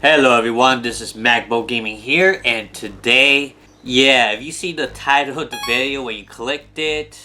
Hello everyone, this is Magbo Gaming here, and today, if you see the title of the video when you clicked it,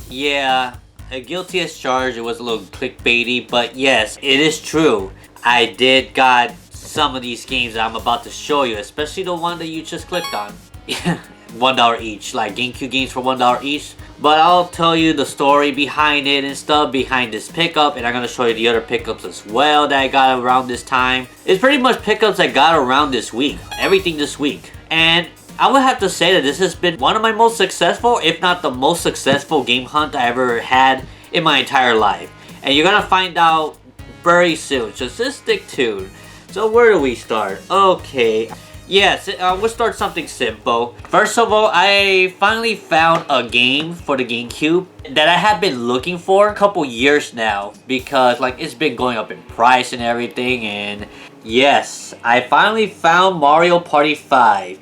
guilty as charged. It was a little clickbaity, but yes, it is true. I did got some of these games that I'm about to show you, especially the one that you just clicked on. $1 each, like GameCube games for $1 each. But I'll tell you the story behind it and stuff, behind this pickup, and I'm gonna show you the other pickups as well that I got around this time. It's pretty much pickups I got around this week, everything this week. And I would have to say that this has been one of my most successful, if not the most successful game hunt I ever had in my entire life. And you're gonna find out very soon, so just stick tuned. So where do we start? Okay. Yes, we'll start something simple. First of all, I finally found a game for the GameCube that I have been looking for a couple years now, because like it's been going up in price and everything. And yes, I finally found Mario Party 5.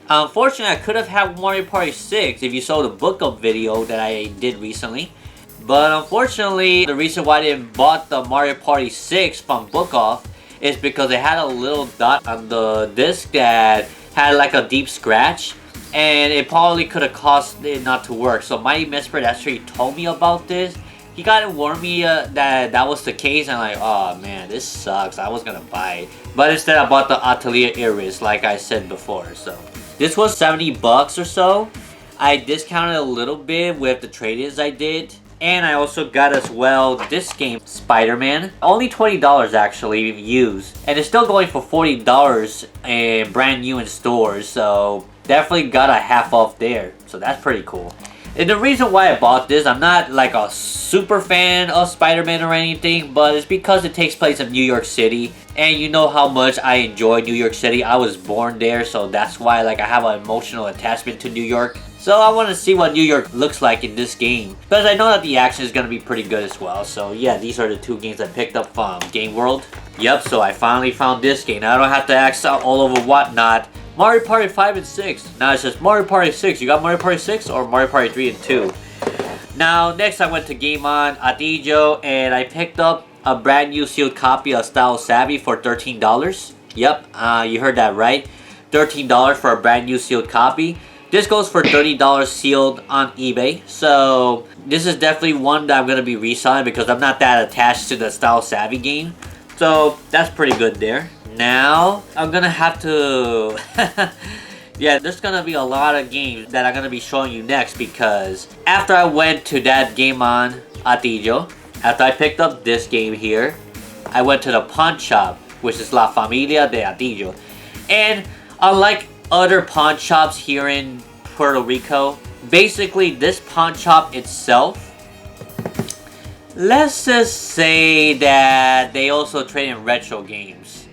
Unfortunately, I could have had Mario Party 6 if you saw the book up video that I did recently. But unfortunately, the reason why I didn't bought the Mario Party 6 from Book Off is because it had a little dot on the disc that had like a deep scratch, and it probably could have caused it not to work. So Mighty Misfit actually told me about this. He got to warn me that was the case, and like, oh man, this sucks. I was gonna buy it, but instead I bought the Atelier Iris like I said before. So this was 70 bucks or so. I discounted a little bit with the trade-ins I did. And I also got as well this game, Spider-Man. Only $20 actually used. And it's still going for $40 and brand new in stores. So definitely got a half off there. So that's pretty cool. And the reason why I bought this, I'm not like a super fan of Spider-Man or anything, but it's because it takes place in New York City. And you know how much I enjoy New York City. I was born there, so that's why like I have an emotional attachment to New York. So I want to see what New York looks like in this game, because I know that the action is going to be pretty good as well. So yeah, these are the two games I picked up from Game World. Yep, so I finally found this game. Now I don't have to ask out all over whatnot. Mario Party 5 and 6. Now it's just Mario Party 6. You got Mario Party 6 or Mario Party 3 and 2? Now next I went to Game On Adijo and I picked up a brand new sealed copy of Style Savvy for $13. Yep, you heard that right. $13 for a brand new sealed copy. This goes for $30 sealed on eBay. So this is definitely one that I'm going to be reselling because I'm not that attached to the Style Savvy game. So that's pretty good there. Now I'm going to have to... yeah, there's going to be a lot of games that I'm going to be showing you next, because after I went to that Game On Atillo, after I picked up this game here, I went to the pawn shop, which is La Familia de Atillo. And unlike other pawn shops here in Puerto Rico, basically this pawn shop itself, let's just say that they also trade in retro games.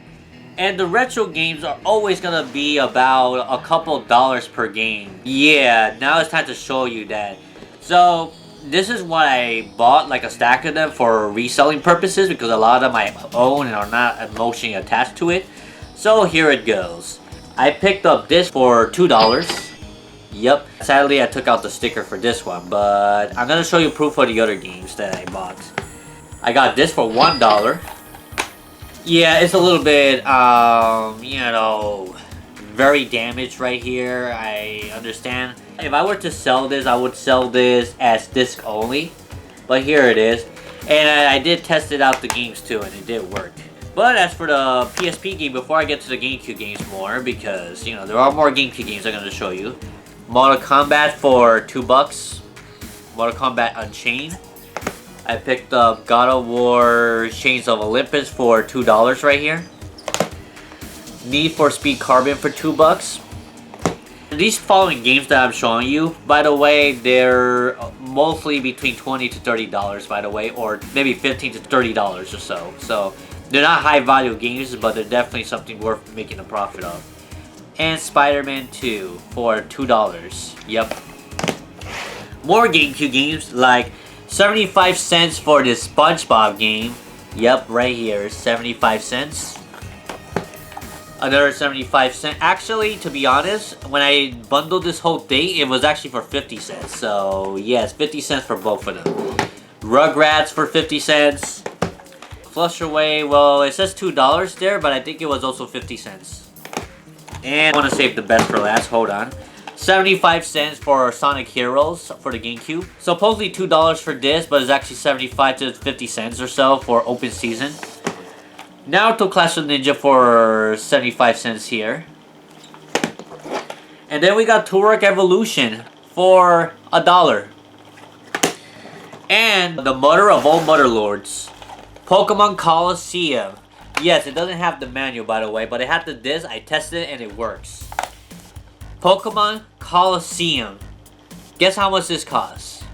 And the retro games are always gonna be about a couple dollars per game. Yeah, now it's time to show you that. So this is what I bought, like a stack of them for reselling purposes, because a lot of them I own and are not emotionally attached to it. So here it goes. I picked up this for $2. Yep. Sadly, I took out the sticker for this one, but I'm going to show you proof of the other games that I bought. I got this for $1. Yeah, it's a little bit, you know, very damaged right here. I understand. If I were to sell this, I would sell this as disc only. But here it is. And I did test it out the games too, and it did work. But as for the PSP game, before I get to the GameCube games more, because, you know, there are more GameCube games I'm going to show you. Mortal Kombat for $2. Mortal Kombat Unchained. I picked up God of War Chains of Olympus for $2 right here. Need for Speed Carbon for $2. These following games that I'm showing you, by the way, they're mostly between $20 to $30, by the way, or maybe $15 to $30 or so. So they're not high value games, but they're definitely something worth making a profit of. And Spider-Man 2 for $2. Yep. More GameCube games, like 75 cents for this SpongeBob game. Yep, right here, 75 cents. Another 75 cents. Actually, to be honest, when I bundled this whole thing, it was actually for 50 cents. So, yes, 50 cents for both of them. Rugrats for 50 cents. flush away. Well, it says $2 there, but I think it was also 50 cents. And I want to save the best for last. Hold on. 75 cents for Sonic Heroes for the GameCube. Supposedly $2 for this, but it's actually 75 to 50 cents or so for open season. Naruto Clash of Ninja for 75 cents here. And then we got Turok Evolution for $1. And the mother of all mother lords, Pokemon Colosseum. Yes, it doesn't have the manual, by the way, but it had the disc. I tested it and it works. Pokemon Colosseum. Guess how much this costs?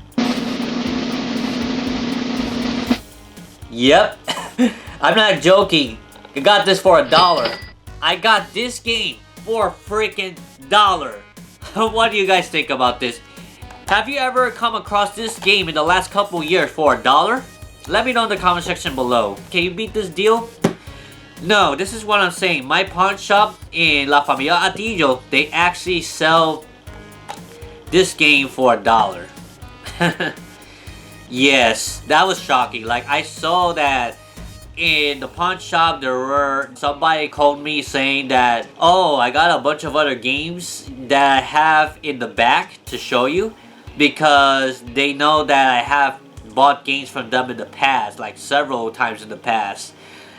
Yep. I'm not joking. I got this for $1. I got this game for a freaking $1. What do you guys think about this? Have you ever come across this game in the last couple years for $1? Let me know in the comment section below. Can you beat this deal? No, this is what I'm saying. My pawn shop in La Familia Atillo, they actually sell this game for $1. Yes, that was shocking. Like, I saw that in the pawn shop, somebody called me saying that, oh, I got a bunch of other games that I have in the back to show you, because they know that I have bought games from them in the past, like several times in the past.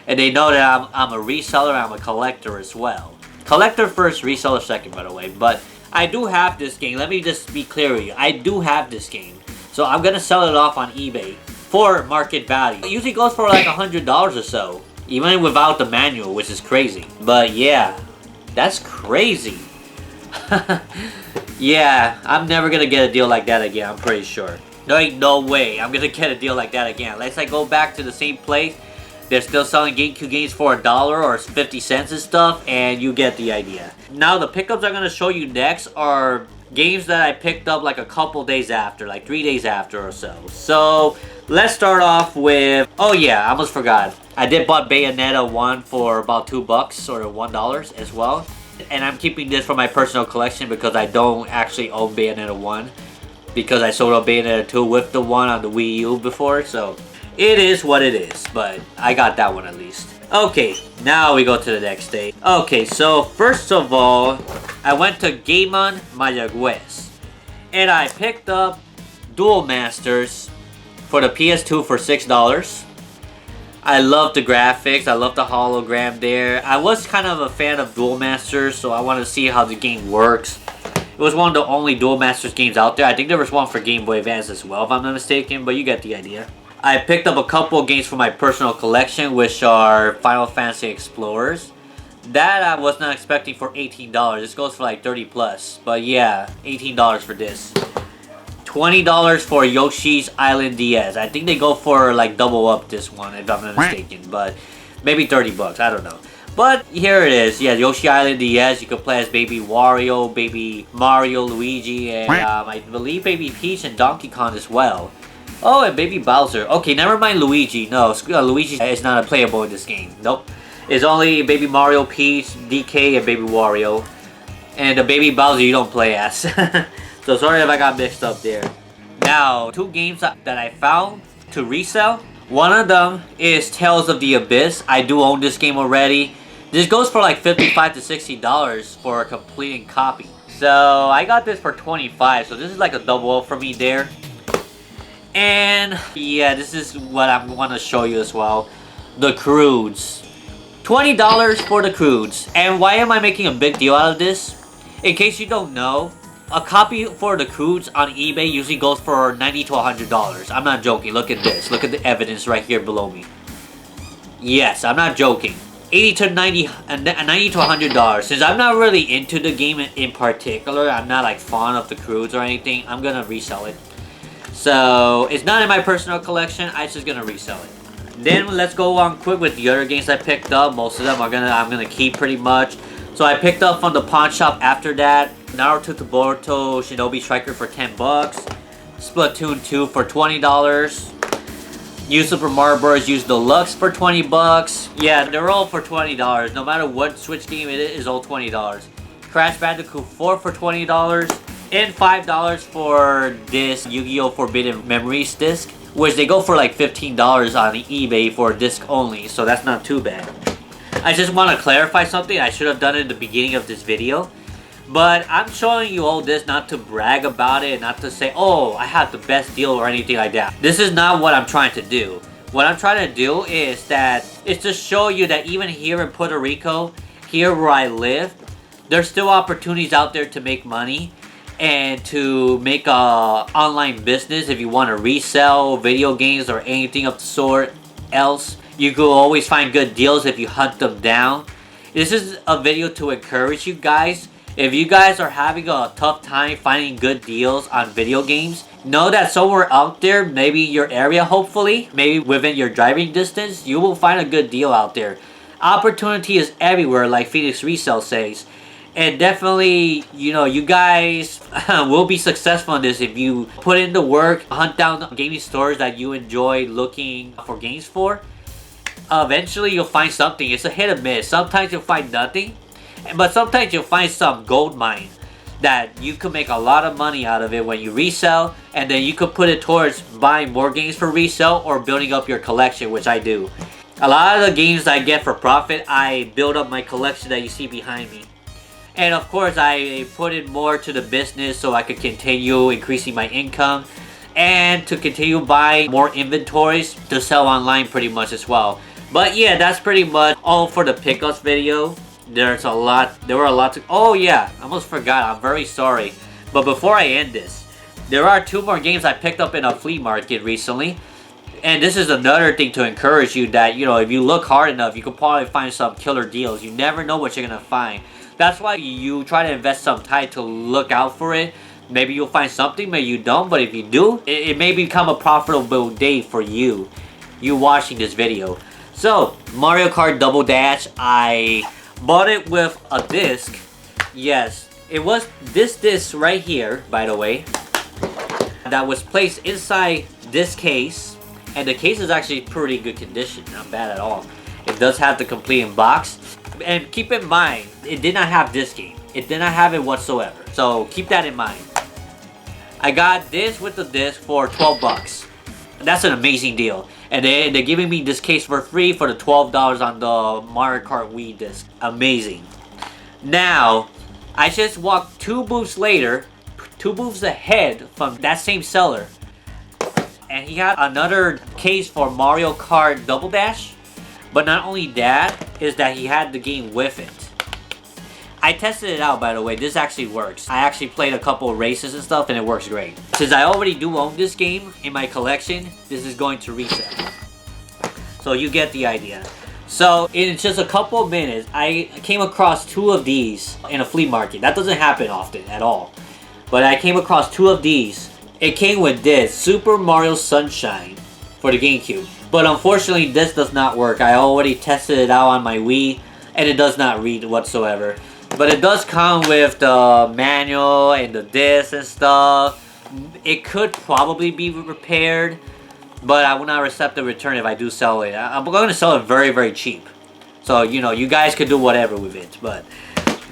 And they know that I'm a reseller, I'm a collector as well. Collector first, reseller second, by the way. But I do have this game. Let me just be clear with you. I do have this game. So I'm going to sell it off on eBay for market value. It usually goes for like $100 or so, even without the manual, which is crazy. But yeah, that's crazy. Yeah, I'm never going to get a deal like that again, I'm pretty sure. There ain't no way I'm going to get a deal like that again. Unless I go back to the same place, they're still selling GameCube games for $1 or 50 cents and stuff, and you get the idea. Now, the pickups I'm going to show you next are games that I picked up like a couple days after, like 3 days after or so. So, let's start off with... Oh yeah, I almost forgot. I did bought Bayonetta 1 for about $2 or $1 as well. And I'm keeping this for my personal collection because I don't actually own Bayonetta 1. Because I sold a Bayonetta 2 with the one on the Wii U before, so... It is what it is, but I got that one at least. Okay, now we go to the next day. Okay, so first of all, I went to Gamon Mayagüez. And I picked up Duel Masters for the PS2 for $6. I love the graphics, I love the hologram there. I was kind of a fan of Duel Masters, so I wanted to see how the game works. It was one of the only Duel Masters games out there. I think there was one for Game Boy Advance as well, if I'm not mistaken, but you get the idea. I picked up a couple of games for my personal collection, which are Final Fantasy Explorers. That I was not expecting for $18. This goes for like 30 plus. But yeah, $18 for this. $20 for Yoshi's Island DS. I think they go for like double up this one, if I'm not mistaken. But maybe 30 bucks, I don't know. But here it is. Yeah, Yoshi Island DS. You can play as Baby Wario, Baby Mario, Luigi, and I believe Baby Peach and Donkey Kong as well. Oh, and Baby Bowser. Okay, never mind Luigi. No, Luigi is not playable in this game. Nope. It's only Baby Mario, Peach, DK, and Baby Wario. And the Baby Bowser you don't play as. So sorry if I got mixed up there. Now, two games that I found to resell. One of them is Tales of the Abyss. I do own this game already. This goes for like $55 to $60 for a completing copy. So I got this for $25. So this is like a double up for me there. And yeah, this is what I want to show you as well. The Croods. $20 for the Croods. And why am I making a big deal out of this? In case you don't know, a copy for the Croods on eBay usually goes for $90 to $100. I'm not joking. Look at this. Look at the evidence right here below me. Yes, I'm not joking. $80 to $100. Since I'm not really into the game in particular, I'm not like fond of the Croods or anything, I'm gonna resell it. So, it's not in my personal collection, I'm just gonna resell it. Then let's go on quick with the other games I picked up. Most of them I'm gonna keep pretty much. So I picked up from the pawn shop after that Naruto to Boruto Shinobi Striker for $10. Splatoon 2 for $20. New Super Mario Bros. Use Deluxe for $20. Yeah, they're all for $20. No matter what Switch game it is all $20. Crash Bandicoot 4 for $20. And $5 for this Yu-Gi-Oh! Forbidden Memories disc. which they go for like $15 on eBay for a disc only, so that's not too bad. I just want to clarify something I should have done in the beginning of this video. But I'm showing you all this not to brag about it, not to say, oh, I have the best deal or anything like that. This is not what I'm trying to do. What I'm trying to do is to show you that even here in Puerto Rico, here where I live, there's still opportunities out there to make money and to make a online business if you want to resell video games or anything of the sort else. You could always find good deals if you hunt them down. This is a video to encourage you guys. If you guys are having a tough time finding good deals on video games, know that somewhere out there, maybe your area hopefully, maybe within your driving distance, you will find a good deal out there. Opportunity is everywhere, like Phoenix Resale says. And definitely, you know, you guys will be successful in this if you put in the work, hunt down gaming stores that you enjoy looking for games for. Eventually, you'll find something. It's a hit or miss. Sometimes you'll find nothing. But sometimes you'll find some gold mine that you could make a lot of money out of it when you resell, and then you could put it towards buying more games for resale or building up your collection, which I do. A lot of the games I get for profit, I build up my collection that you see behind me. And of course, I put in more to the business so I could continue increasing my income and to continue buying more inventories to sell online pretty much as well. But yeah, that's pretty much all for the pickups video. There were a lot to... Oh yeah, I almost forgot. I'm very sorry. But before I end this, there are 2 more games I picked up in a flea market recently. And this is another thing to encourage you that, you know, if you look hard enough, you could probably find some killer deals. You never know what you're going to find. That's why you try to invest some time to look out for it. Maybe you'll find something, maybe you don't. But if you do, it may become a profitable day for you watching this video. So, Mario Kart Double Dash, I bought it with a disc. Yes, it was this disc right here, by the way, that was placed inside this case. And the case is actually pretty good condition, not bad at all. It does have the complete box. And keep in mind, it did not have this game. It did not have it whatsoever. So keep that in mind. I got this with the disc for 12 bucks. That's an amazing deal. And they're giving me this case for free for the $12 on the Mario Kart Wii disc. Amazing. Now, I just walked 2 booths later, 2 booths ahead from that same seller. And he had another case for Mario Kart Double Dash. But not only that, is that he had the game with it. I tested it out, by the way. This actually works. I actually played a couple of races and stuff, and it works great. Since I already do own this game in my collection, this is going to reset. So you get the idea. So in just a couple of minutes, I came across 2 of these in a flea market. That doesn't happen often at all. But I came across 2 of these. It came with this, Super Mario Sunshine for the Gamecube. But unfortunately, this does not work. I already tested it out on my Wii, and it does not read whatsoever. But it does come with the manual and the disc and stuff. It could probably be repaired, but I will not accept the return if I do sell it. I'm going to sell it very, very cheap. So, you know, you guys could do whatever with it. But,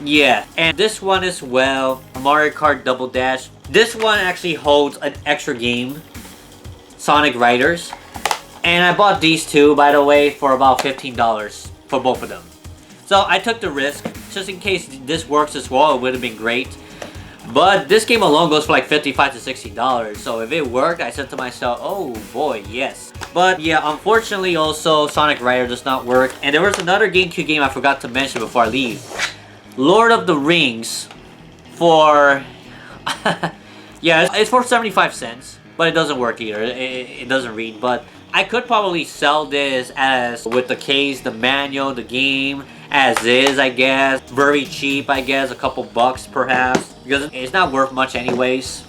yeah. And this one as well, Mario Kart Double Dash. This one actually holds an extra game, Sonic Riders. And I bought these 2, by the way, for about $15 for both of them. So I took the risk, just in case this works as well. It would have been great. But this game alone goes for like $55 to $60. So if it worked, I said to myself, oh boy, yes. But yeah, unfortunately also, Sonic Rider does not work. And there was another GameCube game I forgot to mention before I leave. Lord of the Rings for... yeah, it's for 75 cents. But it doesn't work either. It doesn't read. But I could probably sell this as with the case, the manual, the game as is, I guess. Very cheap, I guess. A couple bucks perhaps. Because it's not worth much anyways.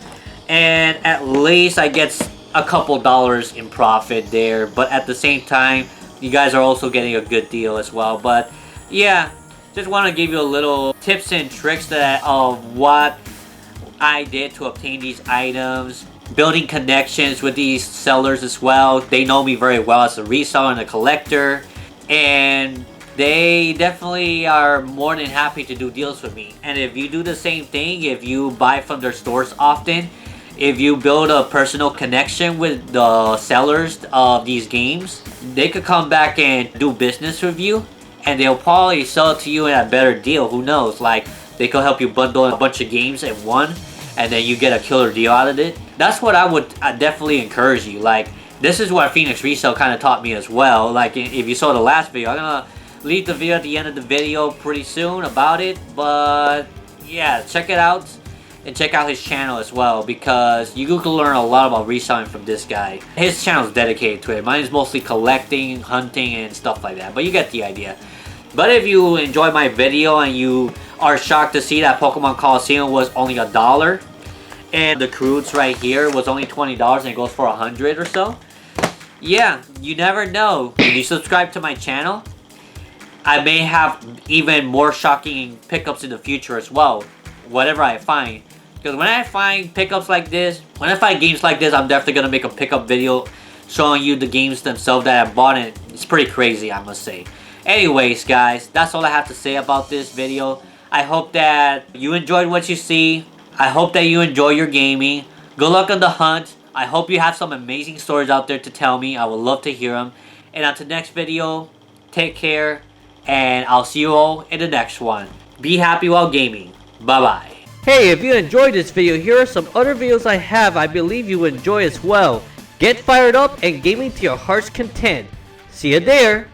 And at least I get a couple dollars in profit there. But at the same time, you guys are also getting a good deal as well. But yeah, just want to give you a little tips and tricks that of what I did to obtain these items. Building connections with these sellers as well. They know me very well as a reseller and a collector. And they definitely are more than happy to do deals with me. And if you do the same thing, if you buy from their stores often, if you build a personal connection with the sellers of these games, they could come back and do business with you, and they'll probably sell it to you at a better deal. Who knows? Like, they could help you bundle a bunch of games in one, and then you get a killer deal out of it. That's what I would definitely encourage you. Like, this is what Phoenix Resale kind of taught me as well. Like, if you saw the last video, I'm gonna leave the video at the end of the video pretty soon about it. But yeah, check it out. And check out his channel as well, because you can learn a lot about reselling from this guy. His channel is dedicated to it. Mine is mostly collecting, hunting, and stuff like that. But you get the idea. But if you enjoyed my video and you are shocked to see that Pokemon Colosseum was only $1, and the Crudes right here was only $20 and it goes for 100 or so, yeah, you never know. If you subscribe to my channel, I may have even more shocking pickups in the future as well. Whatever I find. Because when I find pickups like this, when I find games like this, I'm definitely going to make a pickup video showing you the games themselves that I bought, and it's pretty crazy, I must say. Anyways, guys, that's all I have to say about this video. I hope that you enjoyed what you see. I hope that you enjoy your gaming. Good luck on the hunt. I hope you have some amazing stories out there to tell me. I would love to hear them. And until the next video, take care, and I'll see you all in the next one. Be happy while gaming. Bye-bye. Hey, if you enjoyed this video, here are some other videos I have I believe you enjoy as well. Get fired up and gaming to your heart's content. See you there.